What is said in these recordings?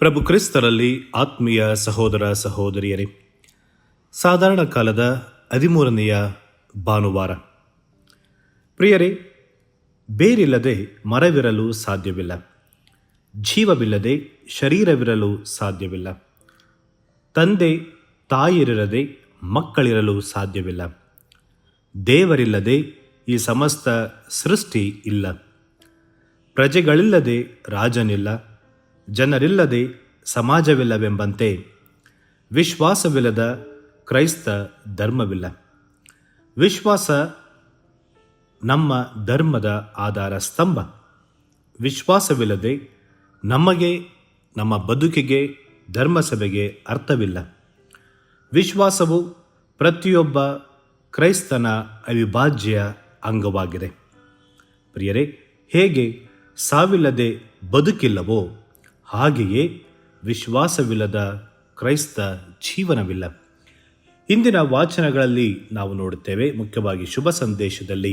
ಪ್ರಭು ಕ್ರಿಸ್ತರಲ್ಲಿ ಆತ್ಮೀಯ ಸಹೋದರ ಸಹೋದರಿಯರೇ, ಸಾಧಾರಣ ಕಾಲದ 13ನೆಯ ಭಾನುವಾರ. ಪ್ರಿಯರೇ, ಬೇರಿಲ್ಲದೆ ಮರವಿರಲು ಸಾಧ್ಯವಿಲ್ಲ, ಜೀವವಿಲ್ಲದೆ ಶರೀರವಿರಲು ಸಾಧ್ಯವಿಲ್ಲ, ತಂದೆ ತಾಯಿರಿರದೆ ಮಕ್ಕಳಿರಲು ಸಾಧ್ಯವಿಲ್ಲ, ದೇವರಿಲ್ಲದೆ ಈ ಸಮಸ್ತ ಸೃಷ್ಟಿ ಇಲ್ಲ, ಪ್ರಜೆಗಳಿಲ್ಲದೆ ರಾಜನಿಲ್ಲ, ಜನರಿಲ್ಲದೆ ಸಮಾಜವಿಲ್ಲವೆಂಬಂತೆ ವಿಶ್ವಾಸವಿಲ್ಲದ ಕ್ರೈಸ್ತ ಧರ್ಮವಿಲ್ಲ. ವಿಶ್ವಾಸ ನಮ್ಮ ಧರ್ಮದ ಆಧಾರ ಸ್ತಂಭ. ವಿಶ್ವಾಸವಿಲ್ಲದೆ ನಮಗೆ, ನಮ್ಮ ಬದುಕಿಗೆ, ಧರ್ಮಸಭೆಗೆ ಅರ್ಥವಿಲ್ಲ. ವಿಶ್ವಾಸವು ಪ್ರತಿಯೊಬ್ಬ ಕ್ರೈಸ್ತನ ಅವಿಭಾಜ್ಯ ಅಂಗವಾಗಿದೆ. ಪ್ರಿಯರೇ, ಹೇಗೆ ಸಾವಿಲ್ಲದೆ ಬದುಕಿಲ್ಲವೋ ಹಾಗೆಯೇ ವಿಶ್ವಾಸವಿಲ್ಲದ ಕ್ರೈಸ್ತ ಜೀವನವಿಲ್ಲ. ಇಂದಿನ ವಾಚನಗಳಲ್ಲಿ ನಾವು ನೋಡುತ್ತೇವೆ, ಮುಖ್ಯವಾಗಿ ಶುಭ ಸಂದೇಶದಲ್ಲಿ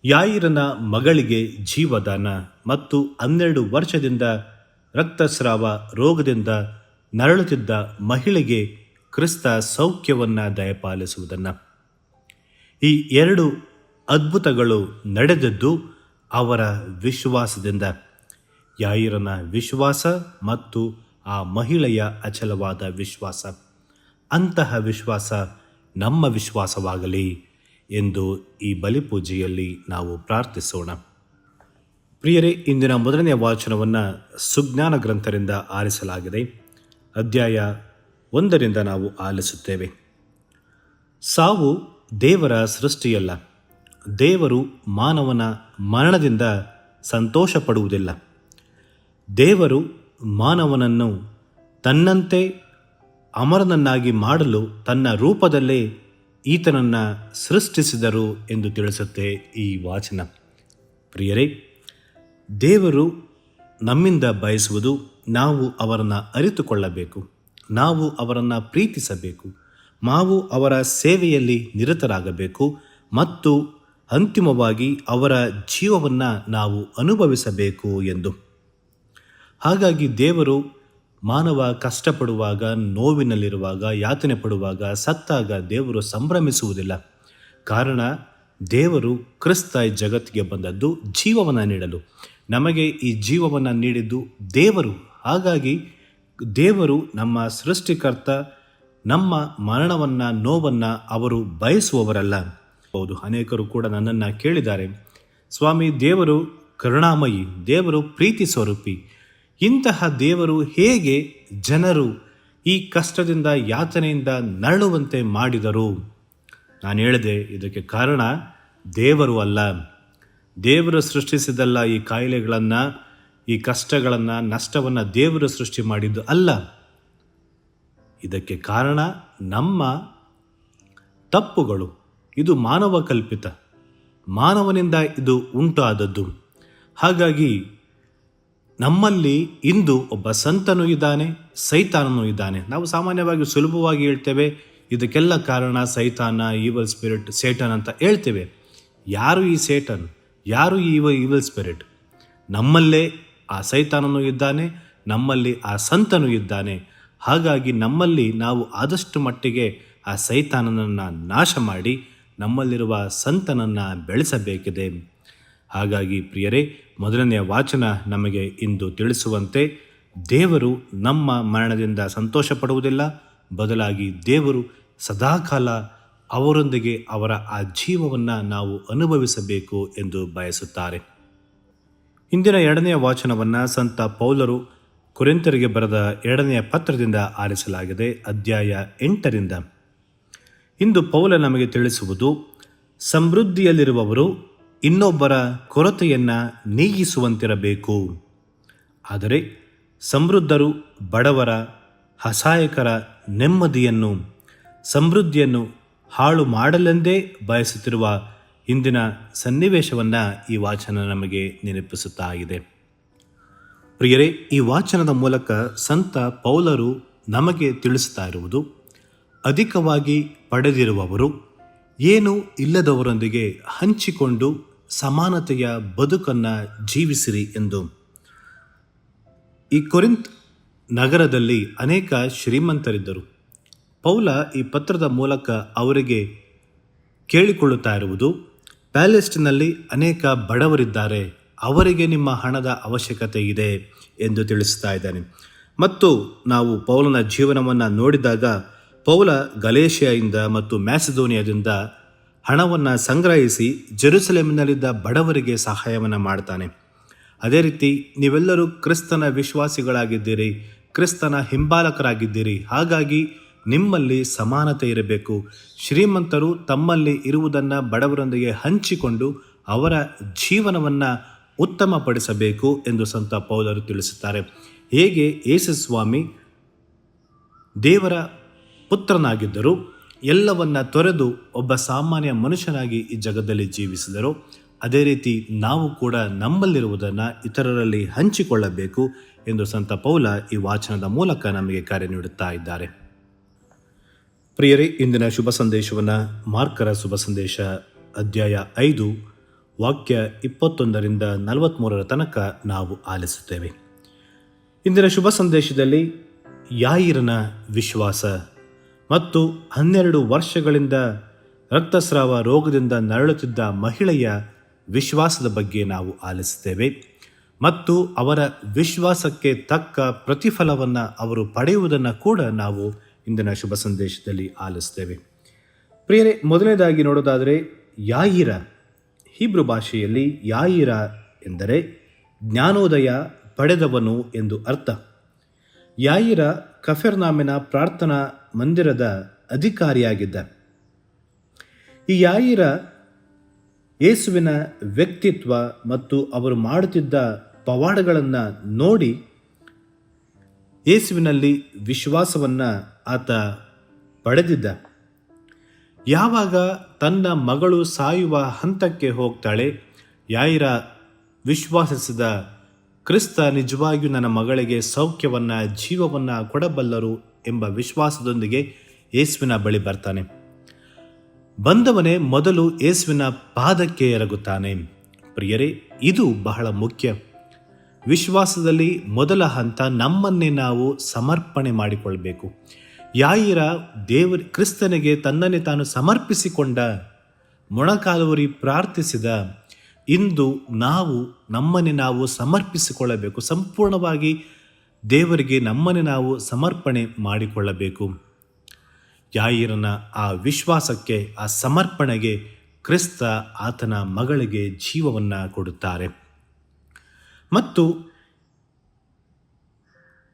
ಯಾಯಿರನ ಮಗಳಿಗೆ ಜೀವದಾನ ಮತ್ತು 12 ವರ್ಷದಿಂದ ರಕ್ತಸ್ರಾವ ರೋಗದಿಂದ ನರಳುತ್ತಿದ್ದ ಮಹಿಳೆಗೆ ಕ್ರಿಸ್ತ ಸೌಖ್ಯವನ್ನು ದಯಪಾಲಿಸುವುದನ್ನು. ಈ 2 ಅದ್ಭುತಗಳು ನಡೆದದ್ದು ಅವರ ವಿಶ್ವಾಸದಿಂದ. ಯಾಯಿರನ ವಿಶ್ವಾಸ ಮತ್ತು ಆ ಮಹಿಳೆಯ ಅಚಲವಾದ ವಿಶ್ವಾಸ. ಅಂತಹ ವಿಶ್ವಾಸ ನಮ್ಮ ವಿಶ್ವಾಸವಾಗಲಿ ಎಂದು ಈ ಬಲಿಪೂಜೆಯಲ್ಲಿ ನಾವು ಪ್ರಾರ್ಥಿಸೋಣ. ಪ್ರಿಯರೇ, ಇಂದಿನ 1ನೇ ವಾಚನವನ್ನು ಸುಜ್ಞಾನ ಗ್ರಂಥದಿಂದ ಆರಿಸಲಾಗಿದೆ. ಅಧ್ಯಾಯ 1ರಿಂದ ನಾವು ಆಲಿಸುತ್ತೇವೆ. ಸಾವು ದೇವರ ಸೃಷ್ಟಿಯಲ್ಲ. ದೇವರು ಮಾನವನ ಮರಣದಿಂದ ಸಂತೋಷ ಪಡುವುದಿಲ್ಲ. ದೇವರು ಮಾನವನನ್ನು ತನ್ನಂತೆ ಅಮರನನ್ನಾಗಿ ಮಾಡಲು ತನ್ನ ರೂಪದಲ್ಲೇ ಈತನನ್ನು ಸೃಷ್ಟಿಸಿದರು ಎಂದು ತಿಳಿಸುತ್ತೆ ಈ ವಾಚನ. ಪ್ರಿಯರೇ, ದೇವರು ನಮ್ಮಿಂದ ಬಯಸುವುದು ನಾವು ಅವರನ್ನು ಅರಿತುಕೊಳ್ಳಬೇಕು, ನಾವು ಅವರನ್ನು ಪ್ರೀತಿಸಬೇಕು, ನಾವು ಅವರ ಸೇವೆಯಲ್ಲಿ ನಿರತರಾಗಬೇಕು ಮತ್ತು ಅಂತಿಮವಾಗಿ ಅವರ ಜೀವವನ್ನು ನಾವು ಅನುಭವಿಸಬೇಕು ಎಂದು. ಹಾಗಾಗಿ ದೇವರು ಮಾನವ ಕಷ್ಟಪಡುವಾಗ, ನೋವಿನಲ್ಲಿರುವಾಗ, ಯಾತನೆ ಪಡುವಾಗ, ಸತ್ತಾಗ ದೇವರು ಸಂಭ್ರಮಿಸುವುದಿಲ್ಲ. ಕಾರಣ, ದೇವರು ಕ್ರಿಸ್ತ ಜಗತ್ತಿಗೆ ಬಂದದ್ದು ಜೀವವನ್ನು ನೀಡಲು. ನಮಗೆ ಈ ಜೀವವನ್ನು ನೀಡಿದ್ದು ದೇವರು. ಹಾಗಾಗಿ ದೇವರು ನಮ್ಮ ಸೃಷ್ಟಿಕರ್ತ. ನಮ್ಮ ಮರಣವನ್ನು, ನೋವನ್ನು ಅವರು ಬಯಸುವವರಲ್ಲ. ಹೌದು, ಅನೇಕರು ಕೂಡ ನನ್ನನ್ನು ಕೇಳಿದ್ದಾರೆ, ಸ್ವಾಮಿ, ದೇವರು ಕರುಣಾಮಯಿ, ದೇವರು ಪ್ರೀತಿ ಸ್ವರೂಪಿ, ಇಂತಹ ದೇವರು ಹೇಗೆ ಜನರು ಈ ಕಷ್ಟದಿಂದ, ಯಾತನೆಯಿಂದ ನರಳುವಂತೆ ಮಾಡಿದರು? ನಾನು ಹೇಳಿದೆ, ಇದಕ್ಕೆ ಕಾರಣ ದೇವರು ಅಲ್ಲ. ದೇವರು ಸೃಷ್ಟಿಸಿದಲ್ಲ ಈ ಕಾಯಿಲೆಗಳನ್ನು, ಈ ಕಷ್ಟಗಳನ್ನು, ನಷ್ಟವನ್ನು ದೇವರು ಸೃಷ್ಟಿ ಮಾಡಿದ್ದು ಅಲ್ಲ. ಇದಕ್ಕೆ ಕಾರಣ ನಮ್ಮ ತಪ್ಪುಗಳು. ಇದು ಮಾನವ ಕಲ್ಪಿತ, ಮಾನವನಿಂದ ಇದು ಉಂಟಾದದ್ದು. ಹಾಗಾಗಿ ನಮ್ಮಲ್ಲಿ ಇಂದು ಒಬ್ಬ ಸಂತನೂ ಇದ್ದಾನೆ, ಸೈತಾನನೂ ಇದ್ದಾನೆ. ನಾವು ಸಾಮಾನ್ಯವಾಗಿ ಸುಲಭವಾಗಿ ಹೇಳ್ತೇವೆ, ಇದಕ್ಕೆಲ್ಲ ಕಾರಣ ಸೈತಾನ, ಈವಲ್ ಸ್ಪಿರಿಟ್, ಸೇಟನ್ ಅಂತ ಹೇಳ್ತೇವೆ. ಯಾರು ಈ ಸೇಟನ್? ಯಾರು ಈ ಈವಲ್ ಸ್ಪಿರಿಟ್? ನಮ್ಮಲ್ಲೇ ಆ ಸೈತಾನನೂ ಇದ್ದಾನೆ, ನಮ್ಮಲ್ಲಿ ಆ ಸಂತನೂ ಇದ್ದಾನೆ. ಹಾಗಾಗಿ ನಮ್ಮಲ್ಲಿ ನಾವು ಆದಷ್ಟು ಮಟ್ಟಿಗೆ ಆ ಸೈತಾನನನ್ನು ನಾಶ ಮಾಡಿ ನಮ್ಮಲ್ಲಿರುವ ಸಂತನನ್ನು ಬೆಳೆಸಬೇಕಿದೆ. ಹಾಗಾಗಿ ಪ್ರಿಯರೇ, 1ನೇ ವಾಚನ ನಮಗೆ ಇಂದು ತಿಳಿಸುವಂತೆ, ದೇವರು ನಮ್ಮ ಮರಣದಿಂದ ಸಂತೋಷ ಪಡುವುದಿಲ್ಲ, ಬದಲಾಗಿ ದೇವರು ಸದಾಕಾಲ ಅವರೊಂದಿಗೆ ಅವರ ಆ ಜೀವವನ್ನು ನಾವು ಅನುಭವಿಸಬೇಕು ಎಂದು ಬಯಸುತ್ತಾರೆ. ಇಂದಿನ 2ನೇ ವಾಚನವನ್ನು ಸಂತ ಪೌಲರು ಕೊರಿಂಥರಿಗೆ ಬರೆದ 2ನೇ ಪತ್ರದಿಂದ ಆರಿಸಲಾಗಿದೆ. ಅಧ್ಯಾಯ 8ರಿಂದ. ಇಂದು ಪೌಲ ನಮಗೆ ತಿಳಿಸುವುದು, ಸಮೃದ್ಧಿಯಲ್ಲಿರುವವರು ಇನ್ನೊಬ್ಬರ ಕೊರತೆಯನ್ನು ನೀಗಿಸುವಂತಿರಬೇಕು. ಆದರೆ ಸಮೃದ್ಧರು ಬಡವರ, ಅಸಹಾಯಕರ ನೆಮ್ಮದಿಯನ್ನು, ಸಮೃದ್ಧಿಯನ್ನು ಹಾಳು ಮಾಡಲೆಂದೇ ಬಯಸುತ್ತಿರುವ ಇಂದಿನ ಸನ್ನಿವೇಶವನ್ನು ಈ ವಾಚನ ನಮಗೆ ನೆನಪಿಸುತ್ತಾ ಇದೆ. ಪ್ರಿಯರೇ, ಈ ವಾಚನದ ಮೂಲಕ ಸಂತ ಪೌಲರು ನಮಗೆ ತಿಳಿಸುತ್ತಾ ಇರುವುದು, ಅಧಿಕವಾಗಿ ಪಡೆದಿರುವವರು ಏನೂ ಇಲ್ಲದವರೊಂದಿಗೆ ಹಂಚಿಕೊಂಡು ಸಮಾನತೆಯ ಬದುಕನ್ನು ಜೀವಿಸಿರಿ ಎಂದು. ಈ ಕೊರಿಂತ್ ನಗರದಲ್ಲಿ ಅನೇಕ ಶ್ರೀಮಂತರಿದ್ದರು. ಪೌಲ ಈ ಪತ್ರದ ಮೂಲಕ ಅವರಿಗೆ ಕೇಳಿಕೊಳ್ಳುತ್ತಾ ಇರುವುದು, ಪ್ಯಾಲೆಸ್ಟಿನಲ್ಲಿ ಅನೇಕ ಬಡವರಿದ್ದಾರೆ, ಅವರಿಗೆ ನಿಮ್ಮ ಹಣದ ಅವಶ್ಯಕತೆ ಇದೆ ಎಂದು ತಿಳಿಸ್ತಾ ಇದ್ದಾನೆ. ಮತ್ತು ನಾವು ಪೌಲನ ಜೀವನವನ್ನು ನೋಡಿದಾಗ ಪೌಲ ಗಲೇಷಿಯಾದಿಂದ ಮತ್ತು ಮ್ಯಾಸಿದೋನಿಯಾದಿಂದ ಹಣವನ್ನು ಸಂಗ್ರಹಿಸಿ ಜೆರುಸಲೇಮಿನಲ್ಲಿದ್ದ ಬಡವರಿಗೆ ಸಹಾಯವನ್ನು ಮಾಡ್ತಾನೆ. ಅದೇ ರೀತಿ ನೀವೆಲ್ಲರೂ ಕ್ರಿಸ್ತನ ವಿಶ್ವಾಸಿಗಳಾಗಿದ್ದೀರಿ, ಕ್ರಿಸ್ತನ ಹಿಂಬಾಲಕರಾಗಿದ್ದೀರಿ, ಹಾಗಾಗಿ ನಿಮ್ಮಲ್ಲಿ ಸಮಾನತೆ ಇರಬೇಕು. ಶ್ರೀಮಂತರು ತಮ್ಮಲ್ಲಿ ಇರುವುದನ್ನು ಬಡವರೊಂದಿಗೆ ಹಂಚಿಕೊಂಡು ಅವರ ಜೀವನವನ್ನು ಉತ್ತಮಪಡಿಸಬೇಕು ಎಂದು ಸಂತ ಪೌಲರು ತಿಳಿಸುತ್ತಾರೆ. ಹೇಗೆ ಯೇಸುಸ್ವಾಮಿ ದೇವರ ಪುತ್ರನಾಗಿದ್ದರು, ಎಲ್ಲವನ್ನ ತೊರೆದು ಒಬ್ಬ ಸಾಮಾನ್ಯ ಮನುಷ್ಯನಾಗಿ ಈ ಜಗತ್ತಲ್ಲಿ ಜೀವಿಸಿದರು, ಅದೇ ರೀತಿ ನಾವು ಕೂಡ ನಮ್ಮಲ್ಲಿರುವುದನ್ನು ಇತರರಲ್ಲಿ ಹಂಚಿಕೊಳ್ಳಬೇಕು ಎಂದು ಸಂತ ಪೌಲ ಈ ವಾಚನದ ಮೂಲಕ ನಮಗೆ ಕರೆ ನೀಡುತ್ತಾ ಇದ್ದಾರೆ. ಪ್ರಿಯರೇ, ಇಂದಿನ ಶುಭ ಸಂದೇಶವನ್ನು ಮಾರ್ಕರ ಶುಭ ಸಂದೇಶ ಅಧ್ಯಾಯ 5 ವಾಕ್ಯ 21ರಿಂದ 43 ತನಕ ನಾವು ಆಲಿಸುತ್ತೇವೆ. ಇಂದಿನ ಶುಭ ಸಂದೇಶದಲ್ಲಿ ಯಾಯಿರನ ವಿಶ್ವಾಸ ಮತ್ತು 12 ವರ್ಷಗಳಿಂದ ರಕ್ತಸ್ರಾವ ರೋಗದಿಂದ ನರಳುತ್ತಿದ್ದ ಮಹಿಳೆಯ ವಿಶ್ವಾಸದ ಬಗ್ಗೆ ನಾವು ಆಲಿಸುತ್ತೇವೆ ಮತ್ತು ಅವರ ವಿಶ್ವಾಸಕ್ಕೆ ತಕ್ಕ ಪ್ರತಿಫಲವನ್ನು ಅವರು ಪಡೆಯುವುದನ್ನು ಕೂಡ ನಾವು ಇಂದಿನ ಶುಭ ಸಂದೇಶದಲ್ಲಿ ಆಲಿಸ್ತೇವೆ. ಪ್ರಿಯರೇ, ಮೊದಲನೇದಾಗಿ ನೋಡೋದಾದರೆ ಯಾಯಿರ, ಹೀಬ್ರು ಭಾಷೆಯಲ್ಲಿ ಯಾಯಿರ ಎಂದರೆ ಜ್ಞಾನೋದಯ ಪಡೆದವನು ಎಂದು ಅರ್ಥ. ಯಾಯಿರ ಕಫೆರ್ನಾಮಿನ ಪ್ರಾರ್ಥನಾ ಮಂದಿರದ ಅಧಿಕಾರಿಯಾಗಿದ್ದ. ಈ ಯಾಯಿರ ಯೇಸುವಿನ ವ್ಯಕ್ತಿತ್ವ ಮತ್ತು ಅವರು ಮಾಡುತ್ತಿದ್ದ ಪವಾಡಗಳನ್ನು ನೋಡಿ ಯೇಸುವಿನಲ್ಲಿ ವಿಶ್ವಾಸವನ್ನು ಆತ ಪಡೆದಿದ್ದ. ಯಾವಾಗ ತನ್ನ ಮಗಳು ಸಾಯುವ ಹಂತಕ್ಕೆ ಹೋಗ್ತಾಳೆ, ಯಾಯಿರ ವಿಶ್ವಾಸಿಸಿದ ಕ್ರಿಸ್ತ ನಿಜವಾಗಿಯೂ ನನ್ನ ಮಗಳಿಗೆ ಸೌಖ್ಯವನ್ನು, ಜೀವವನ್ನು ಕೊಡಬಲ್ಲರು ಎಂಬ ವಿಶ್ವಾಸದೊಂದಿಗೆ ಯೇಸುವಿನ ಬಳಿ ಬರ್ತಾನೆ. ಬಂದವನೇ ಮೊದಲು ಯೇಸುವಿನ ಪಾದಕ್ಕೆ ಎರಗುತ್ತಾನೆ. ಪ್ರಿಯರೇ, ಇದು ಬಹಳ ಮುಖ್ಯ. ವಿಶ್ವಾಸದಲ್ಲಿ ಮೊದಲ ಹಂತ ನಮ್ಮನ್ನೇ ನಾವು ಸಮರ್ಪಣೆ ಮಾಡಿಕೊಳ್ಬೇಕು. ಯಾಯಿರ ಕ್ರಿಸ್ತನಿಗೆ ತನ್ನನ್ನೇ ತಾನು ಸಮರ್ಪಿಸಿಕೊಂಡ, ಮೊಣಕಾಲೂರಿ ಪ್ರಾರ್ಥಿಸಿದ. ಇಂದು ನಾವು ನಮ್ಮನ್ನೇ ನಾವು ಸಮರ್ಪಿಸಿಕೊಳ್ಳಬೇಕು. ಸಂಪೂರ್ಣವಾಗಿ ದೇವರಿಗೆ ನಮ್ಮನ್ನೇ ನಾವು ಸಮರ್ಪಣೆ ಮಾಡಿಕೊಳ್ಳಬೇಕು. ಯಾಯಿರನ ಆ ವಿಶ್ವಾಸಕ್ಕೆ, ಆ ಸಮರ್ಪಣೆಗೆ ಕ್ರಿಸ್ತ ಆತನ ಮಗಳಿಗೆ ಜೀವವನ್ನು ಕೊಡುತ್ತಾರೆ. ಮತ್ತು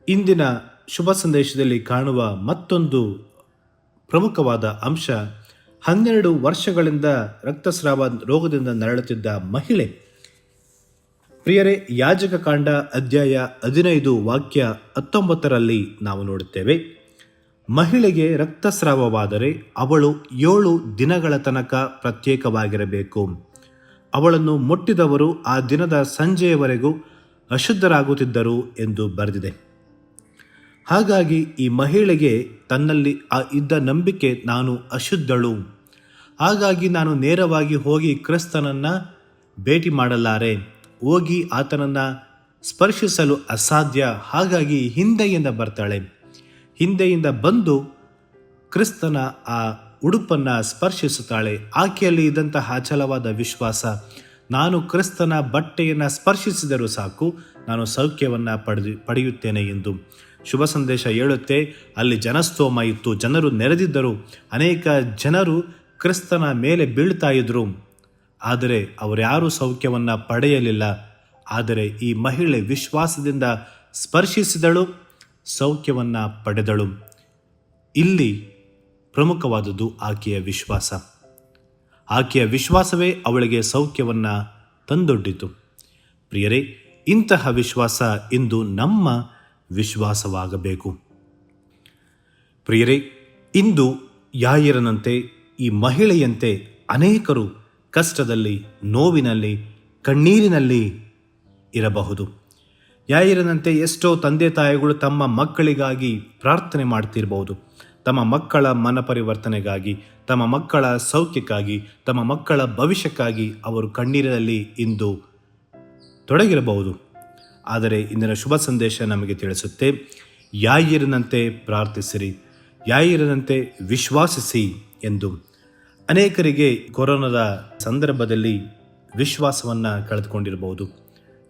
ಇಂದಿನ ಶುಭ ಸಂದೇಶದಲ್ಲಿ ಕಾಣುವ ಮತ್ತೊಂದು ಪ್ರಮುಖವಾದ ಅಂಶ, 12 ವರ್ಷಗಳಿಂದ ರಕ್ತಸ್ರಾವ ರೋಗದಿಂದ ನರಳುತ್ತಿದ್ದ ಮಹಿಳೆ. ಪ್ರಿಯರೇ, ಯಾಜಕ ಕಾಂಡ ಅಧ್ಯಾಯ 15 ವಾಕ್ಯ 19ರಲ್ಲಿ ನಾವು ನೋಡುತ್ತೇವೆ, ಮಹಿಳೆಗೆ ರಕ್ತಸ್ರಾವವಾದರೆ ಅವಳು 7 ದಿನಗಳ ತನಕ ಪ್ರತ್ಯೇಕವಾಗಿರಬೇಕು. ಅವಳನ್ನು ಮುಟ್ಟಿದವರು ಆ ದಿನದ ಸಂಜೆಯವರೆಗೂ ಅಶುದ್ಧರಾಗುತ್ತಿದ್ದರು ಎಂದು ಬರೆದಿದೆ. ಹಾಗಾಗಿ ಈ ಮಹಿಳೆಗೆ ತನ್ನಲ್ಲಿ ಇದ್ದ ನಂಬಿಕೆ, ನಾನು ಅಶುದ್ಧಳು, ಹಾಗಾಗಿ ನಾನು ನೇರವಾಗಿ ಹೋಗಿ ಕ್ರಿಸ್ತನನ್ನು ಭೇಟಿ ಮಾಡಲಾರೆ, ಹೋಗಿ ಆತನನ್ನು ಸ್ಪರ್ಶಿಸಲು ಅಸಾಧ್ಯ. ಹಾಗಾಗಿ ಹಿಂದೆಯಿಂದ ಬರ್ತಾಳೆ. ಹಿಂದೆಯಿಂದ ಬಂದು ಕ್ರಿಸ್ತನ ಆ ಉಡುಪನ್ನು ಸ್ಪರ್ಶಿಸುತ್ತಾಳೆ. ಆಕೆಯಲ್ಲಿ ಇದ್ದಂತಹ ಅಚಲವಾದ ವಿಶ್ವಾಸ, ನಾನು ಕ್ರಿಸ್ತನ ಬಟ್ಟೆಯನ್ನು ಸ್ಪರ್ಶಿಸಿದರೂ ಸಾಕು, ನಾನು ಸೌಖ್ಯವನ್ನು ಪಡೆಯುತ್ತೇನೆ ಎಂದು ಶುಭ ಸಂದೇಶ ಹೇಳುತ್ತೆ. ಅಲ್ಲಿ ಜನಸ್ತೋಮ ಇತ್ತು, ಜನರು ನೆರೆದಿದ್ದರು, ಅನೇಕ ಜನರು ಕ್ರಿಸ್ತನ ಮೇಲೆ ಬೀಳ್ತಾ ಇದ್ರು, ಆದರೆ ಅವರ್ಯಾರೂ ಸೌಖ್ಯವನ್ನು ಪಡೆಯಲಿಲ್ಲ. ಆದರೆ ಈ ಮಹಿಳೆ ವಿಶ್ವಾಸದಿಂದ ಸ್ಪರ್ಶಿಸಿದಳು, ಸೌಖ್ಯವನ್ನು ಪಡೆದಳು. ಇಲ್ಲಿ ಪ್ರಮುಖವಾದದ್ದು ಆಕೆಯ ವಿಶ್ವಾಸ. ಆಕೆಯ ವಿಶ್ವಾಸವೇ ಅವಳಿಗೆ ಸೌಖ್ಯವನ್ನು ತಂದೊಡ್ಡಿತು. ಪ್ರಿಯರೇ, ಇಂತಹ ವಿಶ್ವಾಸ ಇಂದು ನಮ್ಮ ವಿಶ್ವಾಸವಾಗಬೇಕು. ಪ್ರಿಯರೇ, ಇಂದು ಯಾಯಿರನಂತೆ, ಈ ಮಹಿಳೆಯಂತೆ ಅನೇಕರು ಕಷ್ಟದಲ್ಲಿ, ನೋವಿನಲ್ಲಿ, ಕಣ್ಣೀರಿನಲ್ಲಿ ಇರಬಹುದು. ಯಾಯಿರನಂತೆ ಎಷ್ಟೋ ತಂದೆ ತಾಯಿಗಳು ತಮ್ಮ ಮಕ್ಕಳಿಗಾಗಿ ಪ್ರಾರ್ಥನೆ ಮಾಡ್ತಿರಬಹುದು. ತಮ್ಮ ಮಕ್ಕಳ ಮನಪರಿವರ್ತನೆಗಾಗಿ, ತಮ್ಮ ಮಕ್ಕಳ ಸೌಖ್ಯಕ್ಕಾಗಿ, ತಮ್ಮ ಮಕ್ಕಳ ಭವಿಷ್ಯಕ್ಕಾಗಿ ಅವರು ಕಣ್ಣೀರಿನಲ್ಲಿ ಇಂದು ತೊಡಗಿರಬಹುದು. ಆದರೆ ಇಂದಿನ ಶುಭ ಸಂದೇಶ ನಮಗೆ ತಿಳಿಸುತ್ತೆ, ಯಾಯೀರನಂತೆ ಪ್ರಾರ್ಥಿಸಿರಿ, ಯಾಯೀರನಂತೆ ವಿಶ್ವಾಸಿಸಿ ಎಂದು. ಅನೇಕರಿಗೆ ಕೊರೋನಾದ ಸಂದರ್ಭದಲ್ಲಿ ವಿಶ್ವಾಸವನ್ನು ಕಳೆದುಕೊಂಡಿರಬಹುದು,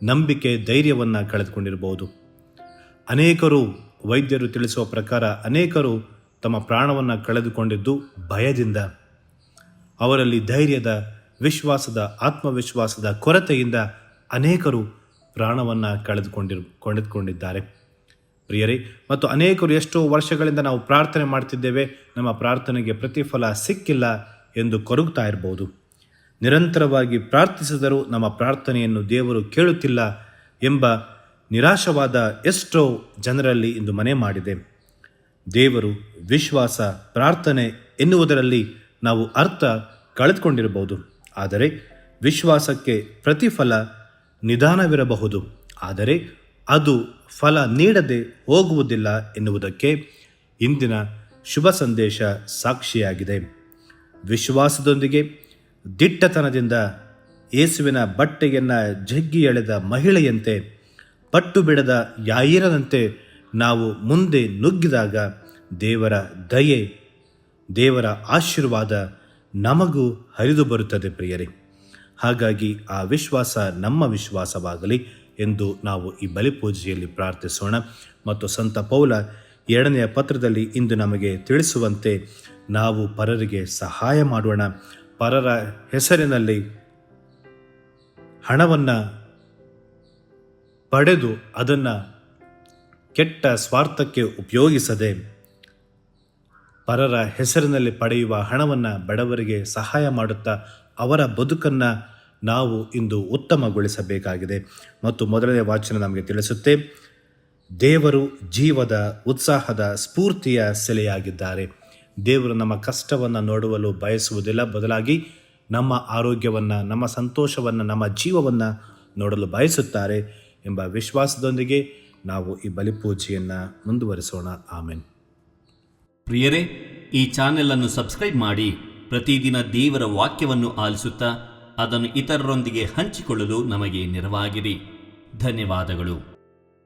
ನಂಬಿಕೆ ಧೈರ್ಯವನ್ನು ಕಳೆದುಕೊಂಡಿರಬಹುದು. ಅನೇಕರು ವೈದ್ಯರು ತಿಳಿಸುವ ಪ್ರಕಾರ ಅನೇಕರು ತಮ್ಮ ಪ್ರಾಣವನ್ನು ಕಳೆದುಕೊಂಡಿದ್ದು ಭಯದಿಂದ, ಅವರಲ್ಲಿ ಧೈರ್ಯದ, ವಿಶ್ವಾಸದ, ಆತ್ಮವಿಶ್ವಾಸದ ಕೊರತೆಯಿಂದ ಅನೇಕರು ಪ್ರಾಣವನ್ನು ಕಳೆದುಕೊಂಡಿದ್ದಾರೆ ಪ್ರಿಯರೇ. ಮತ್ತು ಅನೇಕರು ಎಷ್ಟೋ ವರ್ಷಗಳಿಂದ ನಾವು ಪ್ರಾರ್ಥನೆ ಮಾಡ್ತಿದ್ದೇವೆ, ನಮ್ಮ ಪ್ರಾರ್ಥನೆಗೆ ಪ್ರತಿಫಲ ಸಿಕ್ಕಿಲ್ಲ ಎಂದು ಕೊರಗುತ್ತಾ ಇರಬಹುದು. ನಿರಂತರವಾಗಿ ಪ್ರಾರ್ಥಿಸಿದರೂ ನಮ್ಮ ಪ್ರಾರ್ಥನೆಯನ್ನು ದೇವರು ಕೇಳುತ್ತಿಲ್ಲ ಎಂಬ ನಿರಾಶವಾದ ಎಷ್ಟೋ ಜನರಲ್ಲಿ ಇಂದು ಮನೆ ಮಾಡಿದೆ. ದೇವರು ವಿಶ್ವಾಸ, ಪ್ರಾರ್ಥನೆ ಎನ್ನುವುದರಲ್ಲಿ ನಾವು ಅರ್ಥ ಕಳೆದುಕೊಂಡಿರಬಹುದು. ಆದರೆ ವಿಶ್ವಾಸಕ್ಕೆ ಪ್ರತಿಫಲ ನಿಧಾನವಿರಬಹುದು, ಆದರೆ ಅದು ಫಲ ನೀಡದೆ ಹೋಗುವುದಿಲ್ಲ ಎನ್ನುವುದಕ್ಕೆ ಇಂದಿನ ಶುಭ ಸಂದೇಶ ಸಾಕ್ಷಿಯಾಗಿದೆ. ವಿಶ್ವಾಸದೊಂದಿಗೆ ದಿಟ್ಟತನದಿಂದ ಯೇಸುವಿನ ಬಟ್ಟೆಯನ್ನು ಜಗ್ಗಿ ಎಳೆದ ಮಹಿಳೆಯಂತೆ, ಪಟ್ಟು ಬಿಡದ ಯಾಯೀರನಂತೆ ನಾವು ಮುಂದೆ ನುಗ್ಗಿದಾಗ ದೇವರ ದಯೆ, ದೇವರ ಆಶೀರ್ವಾದ ನಮಗೂ ಹರಿದು ಬರುತ್ತದೆ ಪ್ರಿಯರೇ. ಹಾಗಾಗಿ ಆ ವಿಶ್ವಾಸ ನಮ್ಮ ವಿಶ್ವಾಸವಾಗಲಿ ಎಂದು ನಾವು ಈ ಬಲಿಪೂಜೆಯಲ್ಲಿ ಪ್ರಾರ್ಥಿಸೋಣ. ಮತ್ತು ಸಂತ ಪೌಲ 2ನೇ ಪತ್ರದಲ್ಲಿ ಇಂದು ನಮಗೆ ತಿಳಿಸುವಂತೆ ನಾವು ಪರರಿಗೆ ಸಹಾಯ ಮಾಡೋಣ. ಪರರ ಹೆಸರಿನಲ್ಲಿ ಹಣವನ್ನು ಪಡೆದು ಅದನ್ನು ಕೆಟ್ಟ ಸ್ವಾರ್ಥಕ್ಕೆ ಉಪಯೋಗಿಸದೆ, ಪರರ ಹೆಸರಿನಲ್ಲಿ ಪಡೆಯುವ ಹಣವನ್ನು ಬಡವರಿಗೆ ಸಹಾಯ ಮಾಡುತ್ತಾ ಅವರ ಬದುಕನ್ನು ನಾವು ಇಂದು ಉತ್ತಮಗೊಳಿಸಬೇಕಾಗಿದೆ. ಮತ್ತು ಮೊದಲನೇ ವಾಚನ ನಮಗೆ ತಿಳಿಸುತ್ತೆ, ದೇವರು ಜೀವದ, ಉತ್ಸಾಹದ, ಸ್ಫೂರ್ತಿಯ ಸೆಲೆಯಾಗಿದ್ದಾರೆ. ದೇವರು ನಮ್ಮ ಕಷ್ಟವನ್ನು ನೋಡುವಲು ಬಯಸುವುದಿಲ್ಲ, ಬದಲಾಗಿ ನಮ್ಮ ಆರೋಗ್ಯವನ್ನು, ನಮ್ಮ ಸಂತೋಷವನ್ನು, ನಮ್ಮ ಜೀವವನ್ನು ನೋಡಲು ಬಯಸುತ್ತಾರೆ ಎಂಬ ವಿಶ್ವಾಸದೊಂದಿಗೆ ನಾವು ಈ ಬಲಿಪೂಜೆಯನ್ನು ಮುಂದುವರಿಸೋಣ. ಆಮೆನ್. ಪ್ರಿಯರೇ, ಈ ಚಾನೆಲ್ ಸಬ್ಸ್ಕ್ರೈಬ್ ಮಾಡಿ ಪ್ರತಿದಿನ ದೇವರ ವಾಕ್ಯವನ್ನು ಆಲಿಸುತ್ತಾ ಅದನ್ನು ಇತರರೊಂದಿಗೆ ಹಂಚಿಕೊಳ್ಳಲು ನಮಗೆ ನೆರವಾಗಿರಿ. ಧನ್ಯವಾದಗಳು.